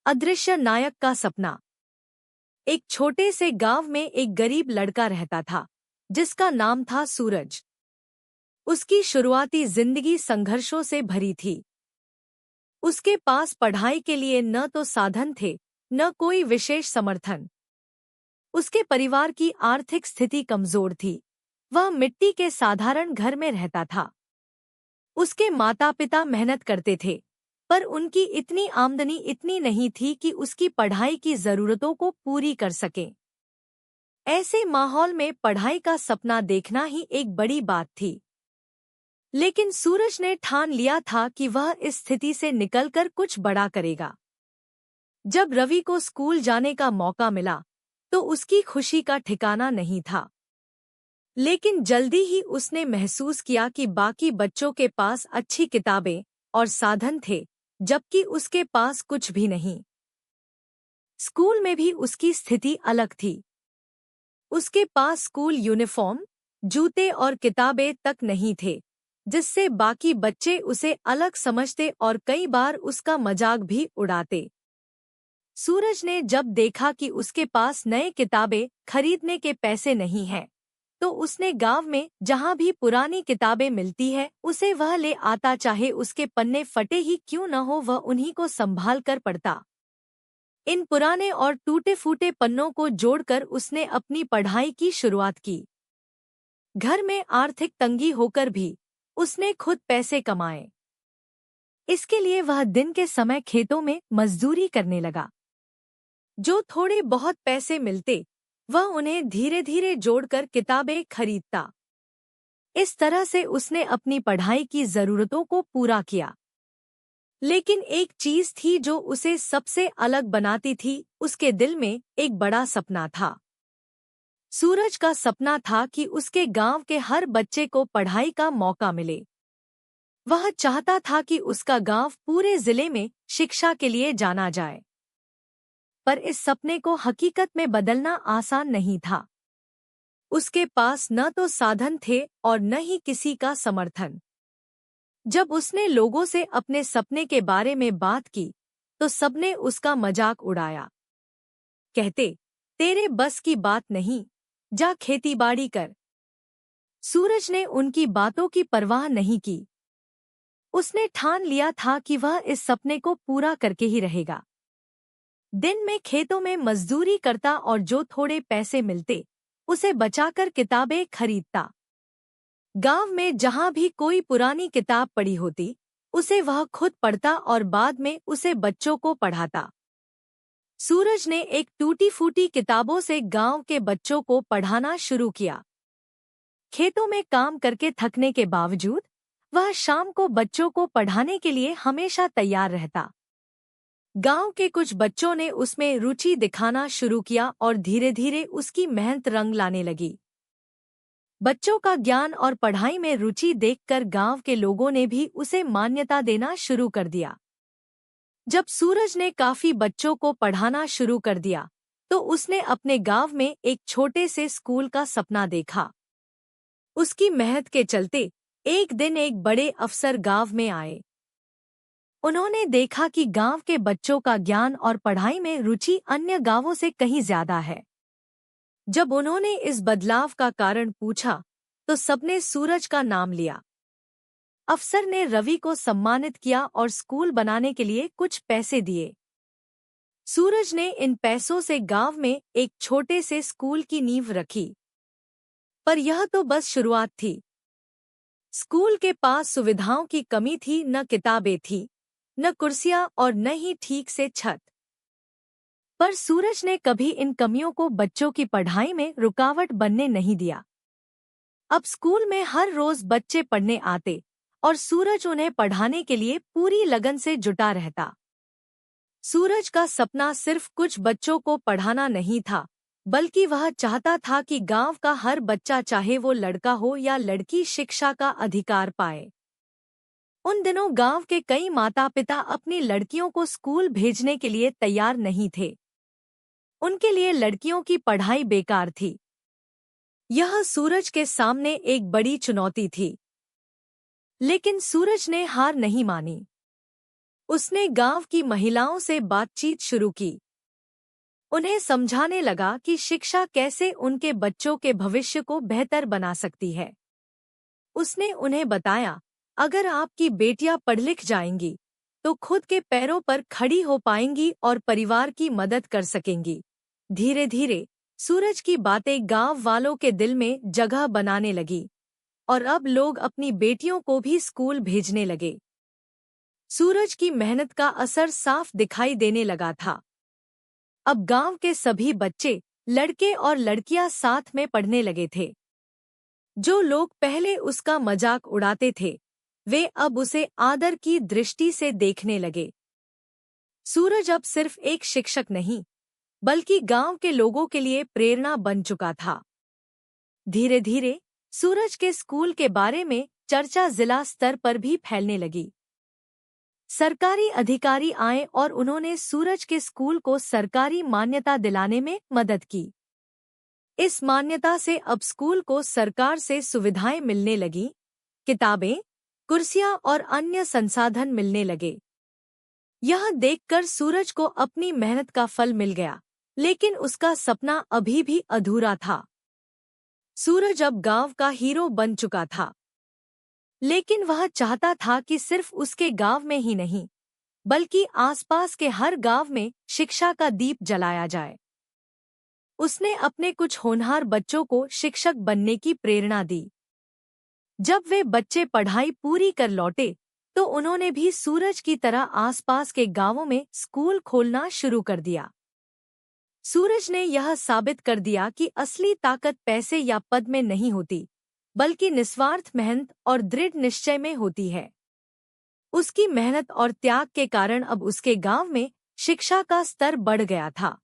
अदृश्य नायक का सपना। एक छोटे से गांव में एक गरीब लड़का रहता था जिसका नाम था सूरज। उसकी शुरुआती जिंदगी संघर्षों से भरी थी। उसके पास पढ़ाई के लिए न तो साधन थे न कोई विशेष समर्थन। उसके परिवार की आर्थिक स्थिति कमजोर थी। वह मिट्टी के साधारण घर में रहता था। उसके माता पिता मेहनत करते थे, पर उनकी इतनी आमदनी इतनी नहीं थी कि उसकी पढ़ाई की जरूरतों को पूरी कर सकें। ऐसे माहौल में पढ़ाई का सपना देखना ही एक बड़ी बात थी। लेकिन सूरज ने ठान लिया था कि वह इस स्थिति से निकलकर कुछ बड़ा करेगा। जब रवि को स्कूल जाने का मौका मिला तो उसकी खुशी का ठिकाना नहीं था। लेकिन जल्दी ही उसने महसूस किया कि बाकी बच्चों के पास अच्छी किताबें और साधन थे, जबकि उसके पास कुछ भी नहीं। स्कूल में भी उसकी स्थिति अलग थी। उसके पास स्कूल यूनिफॉर्म, जूते और किताबें तक नहीं थे, जिससे बाकी बच्चे उसे अलग समझते और कई बार उसका मजाक भी उड़ाते। सूरज ने जब देखा कि उसके पास नए किताबें खरीदने के पैसे नहीं हैं, तो उसने गांव में जहां भी पुरानी किताबें मिलती है उसे वह ले आता, चाहे उसके पन्ने फटे ही क्यों न हो, वह उन्हीं को संभाल कर पढ़ता। इन पुराने और टूटे फूटे पन्नों को जोड़कर उसने अपनी पढ़ाई की शुरुआत की। घर में आर्थिक तंगी होकर भी उसने खुद पैसे कमाए। इसके लिए वह दिन के समय खेतों में मजदूरी करने लगा। जो थोड़े बहुत पैसे मिलते वह उन्हें धीरे धीरे जोड़कर किताबें खरीदता। इस तरह से उसने अपनी पढ़ाई की जरूरतों को पूरा किया। लेकिन एक चीज थी जो उसे सबसे अलग बनाती थी। उसके दिल में एक बड़ा सपना था। सूरज का सपना था कि उसके गांव के हर बच्चे को पढ़ाई का मौका मिले। वह चाहता था कि उसका गांव पूरे जिले में शिक्षा के लिए जाना जाए। पर इस सपने को हकीकत में बदलना आसान नहीं था। उसके पास न तो साधन थे और न ही किसी का समर्थन। जब उसने लोगों से अपने सपने के बारे में बात की तो सबने उसका मजाक उड़ाया। कहते, तेरे बस की बात नहीं, जा खेतीबाड़ी कर। सूरज ने उनकी बातों की परवाह नहीं की। उसने ठान लिया था कि वह इस सपने को पूरा करके ही रहेगा। दिन में खेतों में मजदूरी करता और जो थोड़े पैसे मिलते उसे बचाकर किताबें खरीदता। गांव में जहां भी कोई पुरानी किताब पड़ी होती उसे वह खुद पढ़ता और बाद में उसे बच्चों को पढ़ाता। सूरज ने एक टूटी फूटी किताबों से गांव के बच्चों को पढ़ाना शुरू किया। खेतों में काम करके थकने के बावजूद वह शाम को बच्चों को पढ़ाने के लिए हमेशा तैयार रहता। गांव के कुछ बच्चों ने उसमें रुचि दिखाना शुरू किया और धीरे धीरे उसकी मेहनत रंग लाने लगी। बच्चों का ज्ञान और पढ़ाई में रुचि देखकर गांव के लोगों ने भी उसे मान्यता देना शुरू कर दिया। जब सूरज ने काफी बच्चों को पढ़ाना शुरू कर दिया तो उसने अपने गांव में एक छोटे से स्कूल का सपना देखा। उसकी मेहनत के चलते एक दिन एक बड़े अफसर गांव में आए। उन्होंने देखा कि गांव के बच्चों का ज्ञान और पढ़ाई में रुचि अन्य गांवों से कहीं ज्यादा है। जब उन्होंने इस बदलाव का कारण पूछा तो सबने सूरज का नाम लिया। अफसर ने रवि को सम्मानित किया और स्कूल बनाने के लिए कुछ पैसे दिए। सूरज ने इन पैसों से गांव में एक छोटे से स्कूल की नींव रखी। पर यह तो बस शुरुआत थी। स्कूल के पास सुविधाओं की कमी थी, न किताबें थी, न कुर्सियां और न ही ठीक से छत। पर सूरज ने कभी इन कमियों को बच्चों की पढ़ाई में रुकावट बनने नहीं दिया। अब स्कूल में हर रोज बच्चे पढ़ने आते और सूरज उन्हें पढ़ाने के लिए पूरी लगन से जुटा रहता। सूरज का सपना सिर्फ कुछ बच्चों को पढ़ाना नहीं था, बल्कि वह चाहता था कि गांव का हर बच्चा, चाहे वो लड़का हो या लड़की, शिक्षा का अधिकार पाए। उन दिनों गांव के कई माता पिता अपनी लड़कियों को स्कूल भेजने के लिए तैयार नहीं थे। उनके लिए लड़कियों की पढ़ाई बेकार थी। यह सूरज के सामने एक बड़ी चुनौती थी। लेकिन सूरज ने हार नहीं मानी। उसने गांव की महिलाओं से बातचीत शुरू की। उन्हें समझाने लगा कि शिक्षा कैसे उनके बच्चों के भविष्य को बेहतर बना सकती है। उसने उन्हें बताया, अगर आपकी बेटियां पढ़ लिख जाएंगी तो खुद के पैरों पर खड़ी हो पाएंगी और परिवार की मदद कर सकेंगी। धीरे धीरे सूरज की बातें गांव वालों के दिल में जगह बनाने लगी और अब लोग अपनी बेटियों को भी स्कूल भेजने लगे। सूरज की मेहनत का असर साफ दिखाई देने लगा था। अब गांव के सभी बच्चे, लड़के और लड़कियां साथ में पढ़ने लगे थे। जो लोग पहले उसका मजाक उड़ाते थे, वे अब उसे आदर की दृष्टि से देखने लगे। सूरज अब सिर्फ एक शिक्षक नहीं, बल्कि गांव के लोगों के लिए प्रेरणा बन चुका था। धीरे धीरे सूरज के स्कूल के बारे में चर्चा जिला स्तर पर भी फैलने लगी। सरकारी अधिकारी आए और उन्होंने सूरज के स्कूल को सरकारी मान्यता दिलाने में मदद की। इस मान्यता से अब स्कूल को सरकार से सुविधाएं मिलने लगीं, किताबें, कुर्सियां और अन्य संसाधन मिलने लगे। यह देखकर सूरज को अपनी मेहनत का फल मिल गया, लेकिन उसका सपना अभी भी अधूरा था। सूरज अब गांव का हीरो बन चुका था, लेकिन वह चाहता था कि सिर्फ उसके गांव में ही नहीं, बल्कि आसपास के हर गांव में शिक्षा का दीप जलाया जाए। उसने अपने कुछ होनहार बच्चों को शिक्षक बनने की प्रेरणा दी। जब वे बच्चे पढ़ाई पूरी कर लौटे, तो उन्होंने भी सूरज की तरह आसपास के गांवों में स्कूल खोलना शुरू कर दिया। सूरज ने यह साबित कर दिया कि असली ताकत पैसे या पद में नहीं होती, बल्कि निस्वार्थ मेहनत और दृढ़ निश्चय में होती है। उसकी मेहनत और त्याग के कारण अब उसके गांव में शिक्षा का स्तर बढ़ गया था।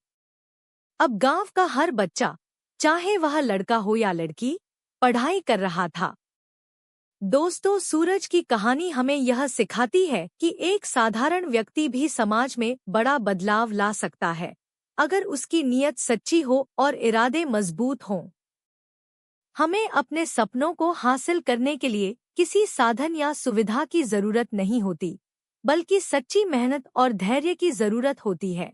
अब गांव का हर बच्चा, चाहे वह लड़का हो या लड़की, पढ़ाई कर रहा था। दोस्तों, सूरज की कहानी हमें यह सिखाती है कि एक साधारण व्यक्ति भी समाज में बड़ा बदलाव ला सकता है, अगर उसकी नीयत सच्ची हो और इरादे मजबूत हों। हमें अपने सपनों को हासिल करने के लिए किसी साधन या सुविधा की जरूरत नहीं होती, बल्कि सच्ची मेहनत और धैर्य की जरूरत होती है।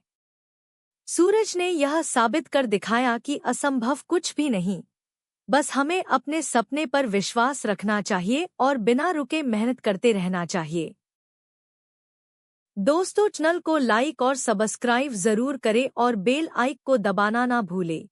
सूरज ने यह साबित कर दिखाया कि असंभव कुछ भी नहीं, बस हमें अपने सपने पर विश्वास रखना चाहिए और बिना रुके मेहनत करते रहना चाहिए। दोस्तों, चैनल को लाइक और सब्सक्राइब जरूर करें और बेल आइकन को दबाना ना भूलें।